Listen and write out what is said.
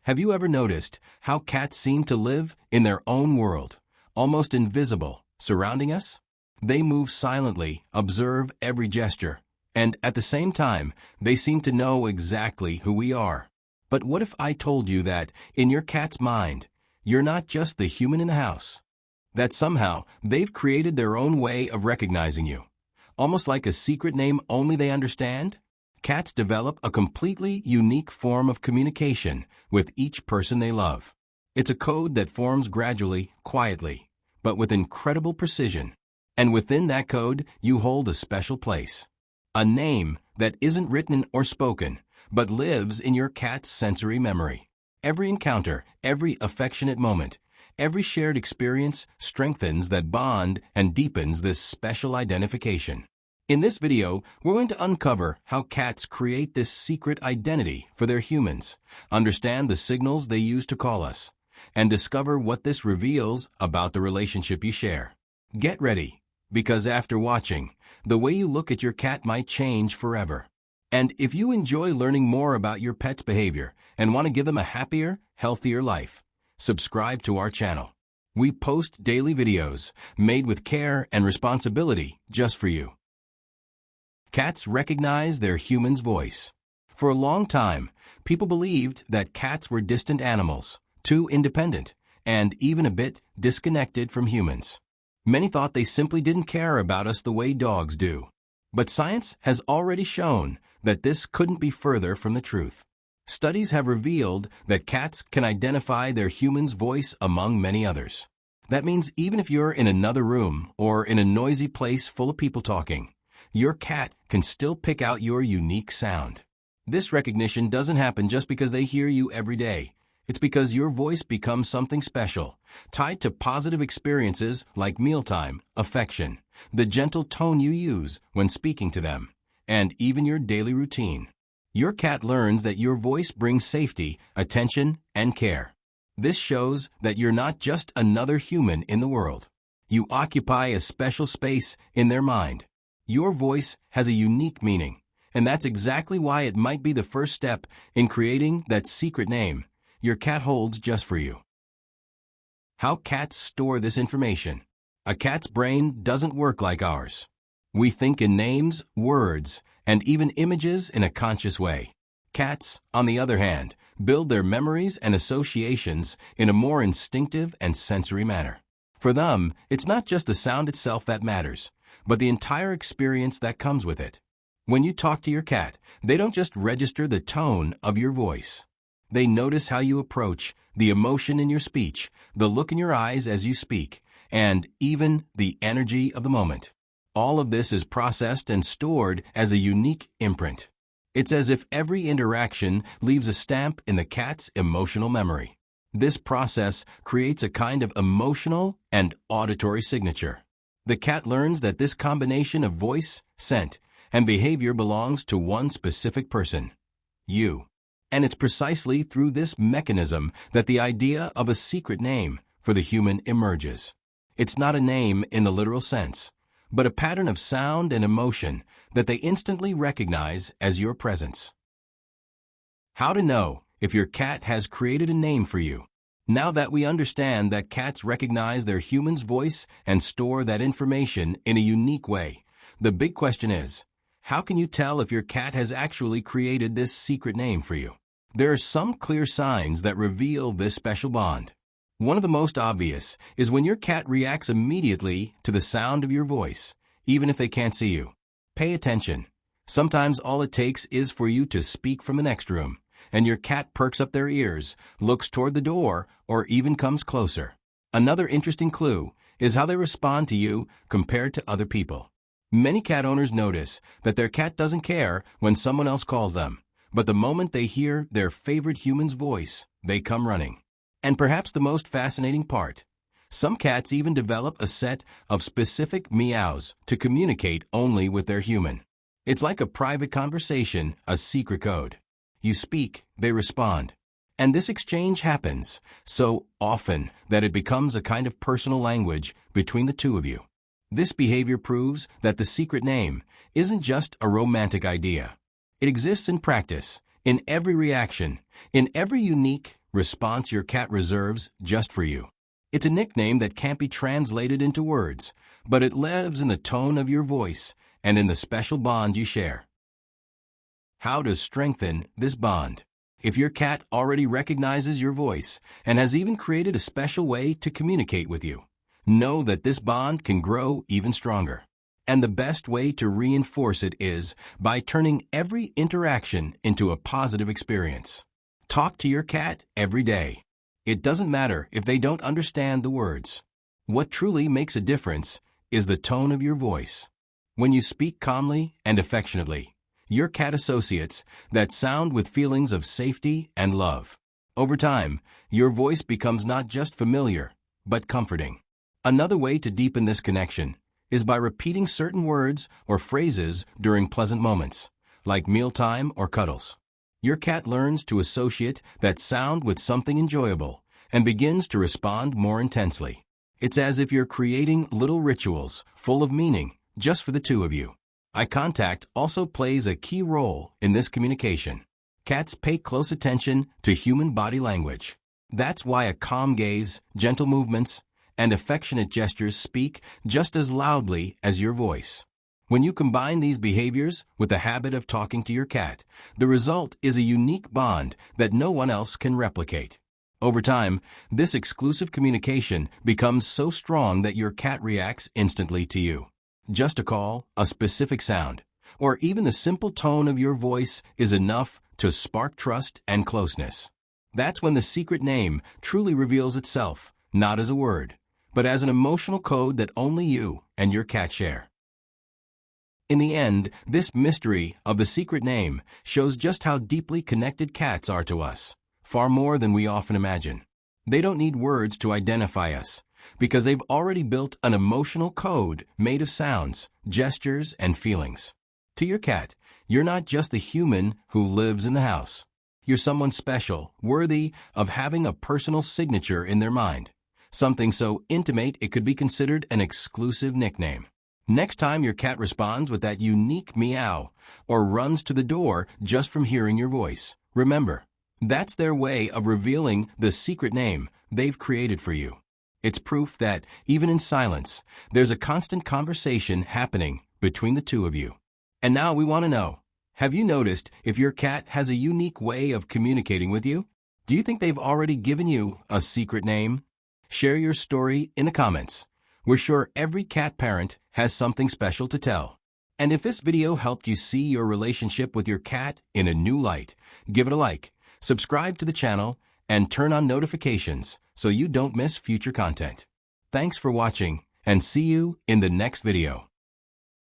Have you ever noticed how cats seem to live in their own world, almost invisible, surrounding us? They move silently, observe every gesture, and at the same time, they seem to know exactly who we are. But what if I told you that, in your cat's mind, you're not just the human in the house? That somehow, they've created their own way of recognizing you. Almost like a secret name only they understand? Cats develop a completely unique form of communication with each person they love. It's a code that forms gradually, quietly, but with incredible precision. And within that code, you hold a special place. A name that isn't written or spoken, but lives in your cat's sensory memory. Every encounter, every affectionate moment, every shared experience strengthens that bond and deepens this special identification. In this video, we're going to uncover how cats create this secret identity for their humans, understand the signals they use to call us, and discover what this reveals about the relationship you share. Get ready, because after watching, the way you look at your cat might change forever. And if you enjoy learning more about your pet's behavior and want to give them a happier, healthier life, subscribe to our channel. We post daily videos made with care and responsibility just for you. Cats recognize their human's voice. For a long time, people believed that cats were distant animals, too independent, and even a bit disconnected from humans. Many thought they simply didn't care about us the way dogs do. But science has already shown that this couldn't be further from the truth. Studies have revealed that cats can identify their human's voice among many others. That means even if you're in another room or in a noisy place full of people talking, your cat can still pick out your unique sound. This recognition doesn't happen just because they hear you every day. It's because your voice becomes something special, tied to positive experiences like mealtime, affection, the gentle tone you use when speaking to them, and even your daily routine. Your cat learns that your voice brings safety, attention, and care. This shows that you're not just another human in the world. You occupy a special space in their mind. Your voice has a unique meaning, and that's exactly why it might be the first step in creating that secret name your cat holds just for you. How cats store this information. A cat's brain doesn't work like ours. We think in names, words, and even images in a conscious way. Cats, on the other hand, build their memories and associations in a more instinctive and sensory manner. For them, it's not just the sound itself that matters, but the entire experience that comes with it. When you talk to your cat, they don't just register the tone of your voice. They notice how you approach, the emotion in your speech, the look in your eyes as you speak, and even the energy of the moment. All of this is processed and stored as a unique imprint. It's as if every interaction leaves a stamp in the cat's emotional memory. This process creates a kind of emotional and auditory signature. The cat learns that this combination of voice, scent, and behavior belongs to one specific person, you. And it's precisely through this mechanism that the idea of a secret name for the human emerges. It's not a name in the literal sense, but a pattern of sound and emotion that they instantly recognize as your presence. How to know if your cat has created a name for you. Now that we understand that cats recognize their human's voice and store that information in a unique way, the big question is, how can you tell if your cat has actually created this secret name for you? There are some clear signs that reveal this special bond. One of the most obvious is when your cat reacts immediately to the sound of your voice, even if they can't see you. Pay attention. Sometimes all it takes is for you to speak from the next room, and your cat perks up their ears, looks toward the door, or even comes closer. Another interesting clue is how they respond to you compared to other people. Many cat owners notice that their cat doesn't care when someone else calls them, but the moment they hear their favorite human's voice, they come running. And perhaps the most fascinating part, some cats even develop a set of specific meows to communicate only with their human. It's like a private conversation, a secret code. You speak, they respond. And this exchange happens so often that it becomes a kind of personal language between the two of you. This behavior proves that the secret name isn't just a romantic idea. It exists in practice, in every reaction, in every unique, response your cat reserves just for you. It's a nickname that can't be translated into words, but it lives in the tone of your voice and in the special bond you share. How to strengthen this bond? If your cat already recognizes your voice and has even created a special way to communicate with you, know that this bond can grow even stronger. And the best way to reinforce it is by turning every interaction into a positive experience. Talk to your cat every day. It doesn't matter if they don't understand the words. What truly makes a difference is the tone of your voice. When you speak calmly and affectionately, your cat associates that sound with feelings of safety and love. Over time, your voice becomes not just familiar, but comforting. Another way to deepen this connection is by repeating certain words or phrases during pleasant moments, like mealtime or cuddles. Your cat learns to associate that sound with something enjoyable and begins to respond more intensely. It's as if you're creating little rituals full of meaning just for the two of you. Eye contact also plays a key role in this communication. Cats pay close attention to human body language. That's why a calm gaze, gentle movements, and affectionate gestures speak just as loudly as your voice. When you combine these behaviors with the habit of talking to your cat, the result is a unique bond that no one else can replicate. Over time, this exclusive communication becomes so strong that your cat reacts instantly to you. Just a call, a specific sound, or even the simple tone of your voice is enough to spark trust and closeness. That's when the secret name truly reveals itself, not as a word, but as an emotional code that only you and your cat share. In the end, this mystery of the secret name shows just how deeply connected cats are to us, far more than we often imagine. They don't need words to identify us, because they've already built an emotional code made of sounds, gestures, and feelings. To your cat, you're not just the human who lives in the house. You're someone special, worthy of having a personal signature in their mind, something so intimate it could be considered an exclusive nickname. Next time your cat responds with that unique meow or runs to the door just from hearing your voice, remember, that's their way of revealing the secret name they've created for you. It's proof that, even in silence, there's a constant conversation happening between the two of you. And now we want to know, have you noticed if your cat has a unique way of communicating with you? Do you think they've already given you a secret name? Share your story in the comments. We're sure every cat parent has something special to tell. And if this video helped you see your relationship with your cat in a new light, give it a like, subscribe to the channel, and turn on notifications so you don't miss future content. Thanks for watching, and see you in the next video.